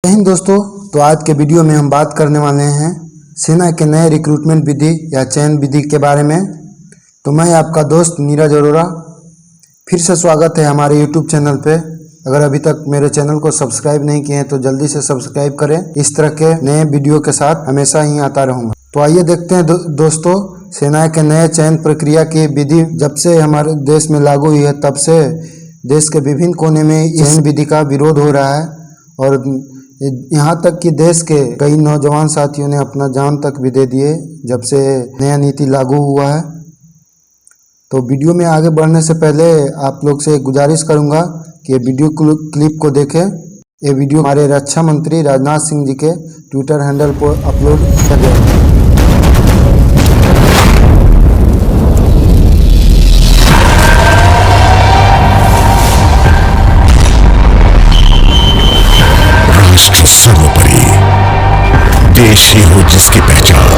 जय हिंद दोस्तों। तो आज के वीडियो में हम बात करने वाले हैं सेना के नए रिक्रूटमेंट विधि या चयन विधि के बारे में। तो मैं आपका दोस्त नीरज अरोड़ा फिर से स्वागत है हमारे यूट्यूब चैनल पे। अगर अभी तक मेरे चैनल को सब्सक्राइब नहीं किए हैं तो जल्दी से सब्सक्राइब करें। इस तरह के नए वीडियो के साथ हमेशा ही आता रहूँगा। तो आइए देखते हैं दोस्तों, सेना के नए चयन प्रक्रिया की विधि जब से हमारे देश में लागू हुई है तब से देश के विभिन्न कोने में इस विधि का विरोध हो रहा है और यहाँ तक कि देश के कई नौजवान साथियों ने अपना जान तक भी दे दिए जब से नया नीति लागू हुआ है। तो वीडियो में आगे बढ़ने से पहले आप लोग से गुजारिश करूंगा कि ये वीडियो क्लिप को देखें। ये वीडियो हमारे रक्षा मंत्री राजनाथ सिंह जी के ट्विटर हैंडल पर अपलोड किया गया है। सर्वोपरि देश ही हो जिसकी पहचान,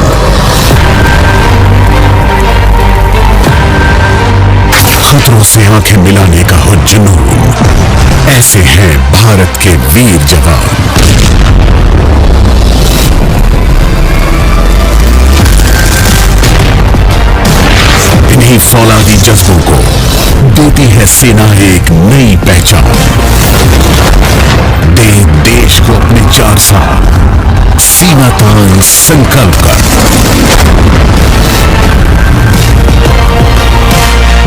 खतरों से आंखें मिलाने का हो जुनून, ऐसे हैं भारत के वीर जवान। इन्हीं फौलादी जज्बों को देती है सेना एक नई पहचान। दे देश को अपने 4 साल सीमा तान संकल्प कर।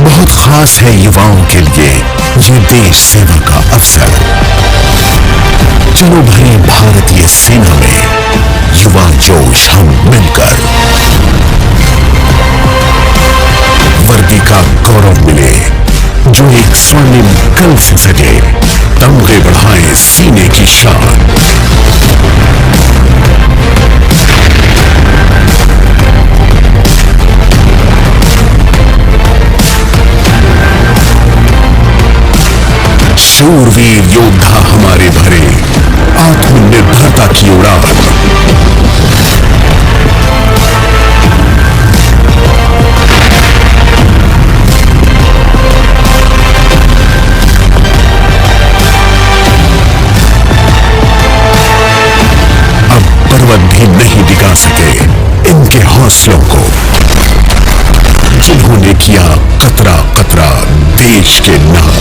बहुत खास है युवाओं के लिए ये देश सेवा का अवसर। चलो भरे भारतीय सेना में युवा जोश हम मिलकर। वर्दी का गौरव मिले जो एक स्वर्णिम कल से सजे, तमगे बढ़ाए सीने की शान। शूरवीर योद्धा हमारे भरे आत्मनिर्भरता की उड़ान। भी नहीं दिखा सके इनके हौसलों को, जिन्होंने किया कतरा कतरा देश के नाम।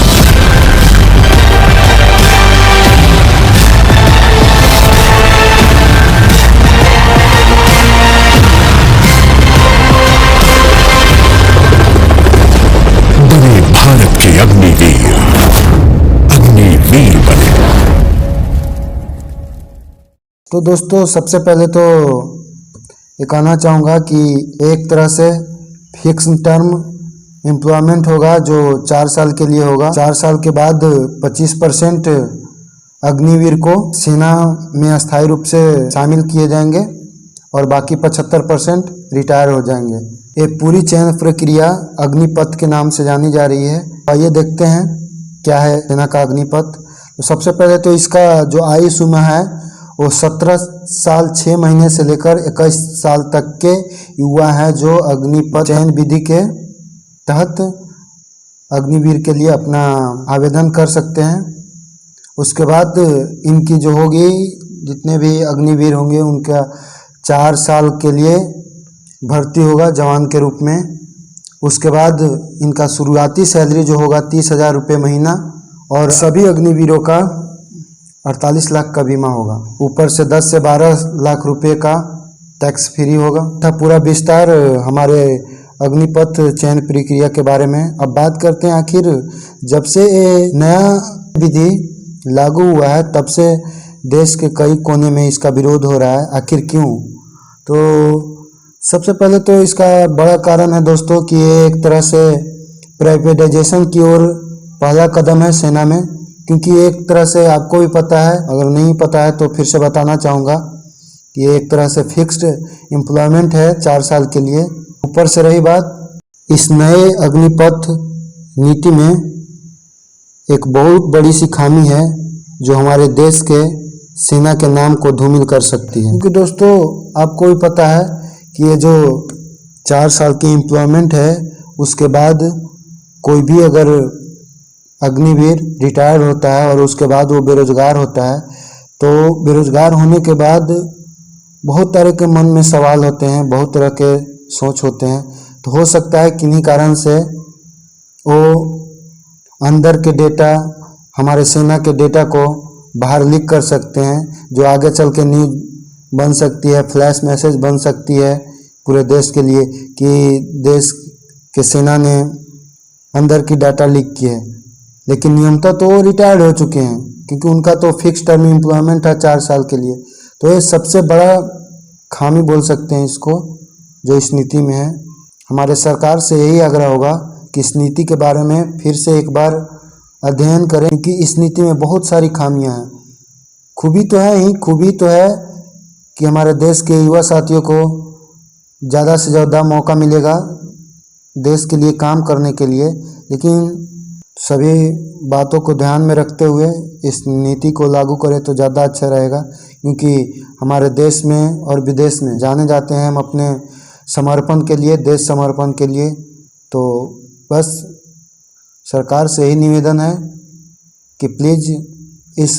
बने भारत के अग्निवीर, अग्निवीर बने। तो दोस्तों, सबसे पहले तो ये कहना चाहूँगा कि एक तरह से फिक्स टर्म एम्प्लॉयमेंट होगा जो 4 साल के लिए होगा। 4 साल के बाद 25% अग्निवीर को सेना में अस्थायी रूप से शामिल किए जाएंगे और बाकी 75% रिटायर हो जाएंगे। ये पूरी चयन प्रक्रिया अग्निपथ के नाम से जानी जा रही है। आइए देखते हैं क्या है सेना का अग्निपथ। तो सबसे पहले तो इसका जो आयु सीमा है वो 17 साल 6 महीने से लेकर 21 साल तक के युवा हैं जो अग्निपथ चयन विधि के तहत अग्निवीर के लिए अपना आवेदन कर सकते हैं। उसके बाद इनकी जो होगी, जितने भी अग्निवीर होंगे उनका 4 साल के लिए भर्ती होगा जवान के रूप में। उसके बाद इनका शुरुआती सैलरी जो होगा 30,000 रुपये महीना और सभी अग्निवीरों का 48 लाख का बीमा होगा। ऊपर से 10 से 12 लाख रुपए का टैक्स फ्री होगा। था पूरा विस्तार हमारे अग्निपथ चयन प्रक्रिया के बारे में। अब बात करते हैं आखिर जब से ये नया विधि लागू हुआ है तब से देश के कई कोने में इसका विरोध हो रहा है। आखिर क्यों? तो सबसे पहले तो इसका बड़ा कारण है दोस्तों कि ये एक तरह से प्राइवेटाइजेशन की ओर पहला कदम है सेना में। क्योंकि एक तरह से आपको भी पता है, अगर नहीं पता है तो फिर से बताना चाहूँगा कि ये एक तरह से फिक्स्ड एम्प्लॉयमेंट है 4 साल के लिए। ऊपर से रही बात, इस नए अग्निपथ नीति में एक बहुत बड़ी सी खामी है जो हमारे देश के सेना के नाम को धूमिल कर सकती है। क्योंकि दोस्तों आपको भी पता है कि ये जो 4 साल की एम्प्लॉयमेंट है उसके बाद कोई भी अगर अग्निवीर रिटायर होता है और उसके बाद वो बेरोजगार होता है तो बेरोजगार होने के बाद बहुत तरह के मन में सवाल होते हैं, बहुत तरह के सोच होते हैं। तो हो सकता है किन्हीं कारण से वो अंदर के डेटा, हमारे सेना के डेटा को बाहर लीक कर सकते हैं, जो आगे चल के न्यूज़ बन सकती है, फ्लैश मैसेज बन सकती है पूरे देश के लिए कि देश के सेना ने अंदर की डाटा लीक की है। लेकिन नियमतः तो वो रिटायर्ड हो चुके हैं, क्योंकि उनका तो फिक्स टर्म एम्प्लॉयमेंट है 4 साल के लिए। तो ये सबसे बड़ा खामी बोल सकते हैं इसको, जो इस नीति में है। हमारे सरकार से यही आग्रह होगा कि इस नीति के बारे में फिर से एक बार अध्ययन करें, क्योंकि इस नीति में बहुत सारी खामियां हैं। खूबी तो है ही, खूबी तो है कि हमारे देश के युवा साथियों को ज़्यादा से ज़्यादा मौका मिलेगा देश के लिए काम करने के लिए। लेकिन सभी बातों को ध्यान में रखते हुए इस नीति को लागू करें तो ज़्यादा अच्छा रहेगा, क्योंकि हमारे देश में और विदेश में जाने जाते हैं हम अपने समर्पण के लिए, देश समर्पण के लिए। तो बस सरकार से यही निवेदन है कि प्लीज़ इस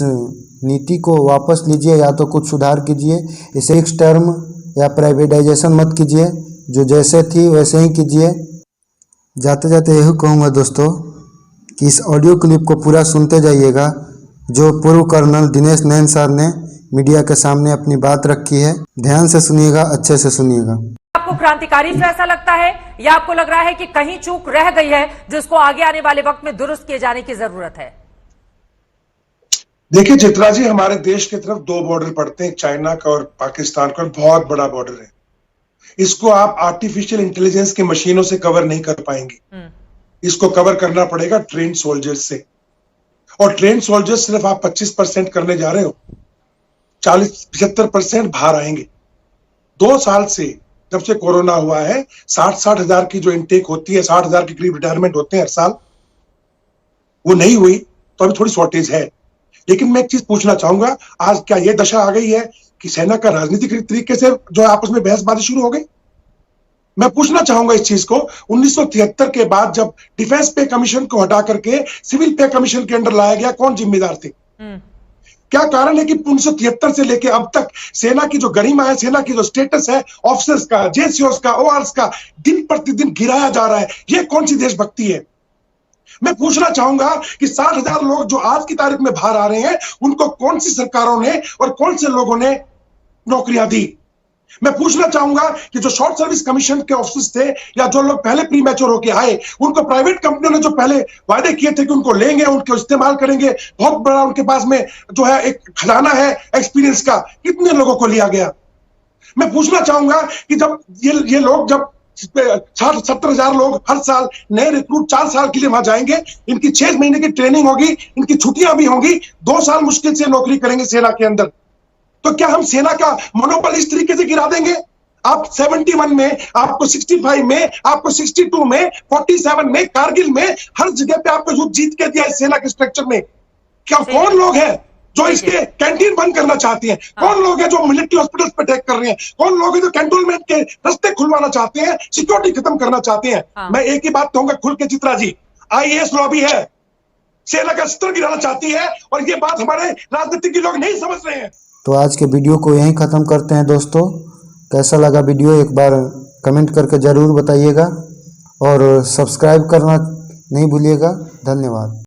नीति को वापस लीजिए, या तो कुछ सुधार कीजिए, इसे फिक्स टर्म या प्राइवेटाइजेशन मत कीजिए, जो जैसे थी वैसे ही कीजिए। जाते जाते यही कहूँगा दोस्तों कि इस ऑडियो क्लिप को पूरा सुनते जाइएगा, जो पूर्व कर्नल दिनेश नैन सर ने मीडिया के सामने अपनी बात रखी है। ध्यान से सुनिएगा, अच्छे से सुनिएगा। आपको क्रांतिकारी फैसला लगता है या आपको लग रहा है कि कहीं चूक रह गई है जिसको आगे आने वाले वक्त में दुरुस्त किए जाने की जरूरत है? देखिए चित्रा जी, हमारे देश की तरफ 2 बॉर्डर पड़ते हैं, चाइना का और पाकिस्तान का, बहुत बड़ा बॉर्डर है। इसको आप आर्टिफिशियल इंटेलिजेंस की मशीनों से कवर नहीं कर पाएंगे। इसको कवर करना पड़ेगा ट्रेन सोल्जर्स से, और ट्रेन सोल्जर्स सिर्फ आप 25% करने जा रहे हो, 40-75% बाहर आएंगे। 2 साल से जब से कोरोना हुआ है 60 हजार की जो इनटेक होती है, 60 हजार के करीब रिटायरमेंट होते हैं हर साल, वो नहीं हुई। तो अभी थोड़ी शॉर्टेज है। लेकिन मैं एक चीज पूछना चाहूंगा, आज क्या ये दशा आ गई है कि सेना का राजनीतिक तरीके से जो आपस में बहसबाजी शुरू हो गई? मैं पूछना चाहूंगा इस चीज को, 1973 के बाद जब डिफेंस पे कमीशन को हटा करके सिविल पे कमीशन के अंडर लाया गया, कौन जिम्मेदार थे? क्या कारण है कि 1973 से लेके अब तक सेना की जो गरिमा है, सेना की जो स्टेटस है, ऑफिसर्स का, जेसीओस का, ओआरएस का दिन प्रतिदिन गिराया जा रहा है? ये कौन सी देशभक्ति है? मैं पूछना चाहूंगा कि 60,000 लोग जो आज की तारीख में बाहर आ रहे हैं, उनको कौन सी सरकारों ने और कौन से लोगों ने नौकरियां दी? मैं पूछना चाहूंगा कि जो शॉर्ट सर्विस कमीशन के ऑफिसर्स थे, या जो लोग पहले प्री मैच्योर होके आए, उनको प्राइवेट कंपनियों ने जो पहले वायदे किए थे कि उनको लेंगे, उनको इस्तेमाल करेंगे, बहुत बड़ा उनके पास में जो है एक खजाना है एक्सपीरियंस का, कितने लोगों को लिया गया? मैं पूछना चाहूंगा कि जब ये लोग, जब 60-70 हजार लोग हर साल नए रिक्रूट 4 साल के लिए वहां जाएंगे, इनकी 6 महीने की ट्रेनिंग होगी, इनकी छुट्टियां भी होंगी, 2 साल मुश्किल से नौकरी करेंगे सेना के अंदर। तो क्या हम सेना का मनोबल इस तरीके से गिरा देंगे? आप 71 में, आपको 65 में, आपको 62 में, 47 में, कारगिल में, हर जगह पे आपको युद्ध जीत के दिया इस सेना के स्ट्रक्चर में। क्या कौन लोग हैं जो इसके कैंटीन बंद करना चाहते हैं? कौन लोग हैं जो मिलिट्री हॉस्पिटल्स पे अटैक कर रहे हैं? कौन लोग हैं जो कैंटोनमेंट के रास्ते खुलवाना चाहते हैं, सिक्योरिटी खत्म करना चाहते हैं? मैं एक ही बात कहूंगा खुल के चित्रा जी, आईएएस लॉबी है, सेना का स्तर गिराना चाहती है, और ये बात हमारे राजनीतिक लोग नहीं समझ रहे हैं। तो आज के वीडियो को यहीं ख़त्म करते हैं दोस्तों। कैसा लगा वीडियो एक बार कमेंट करके ज़रूर बताइएगा, और सब्सक्राइब करना नहीं भूलिएगा। धन्यवाद।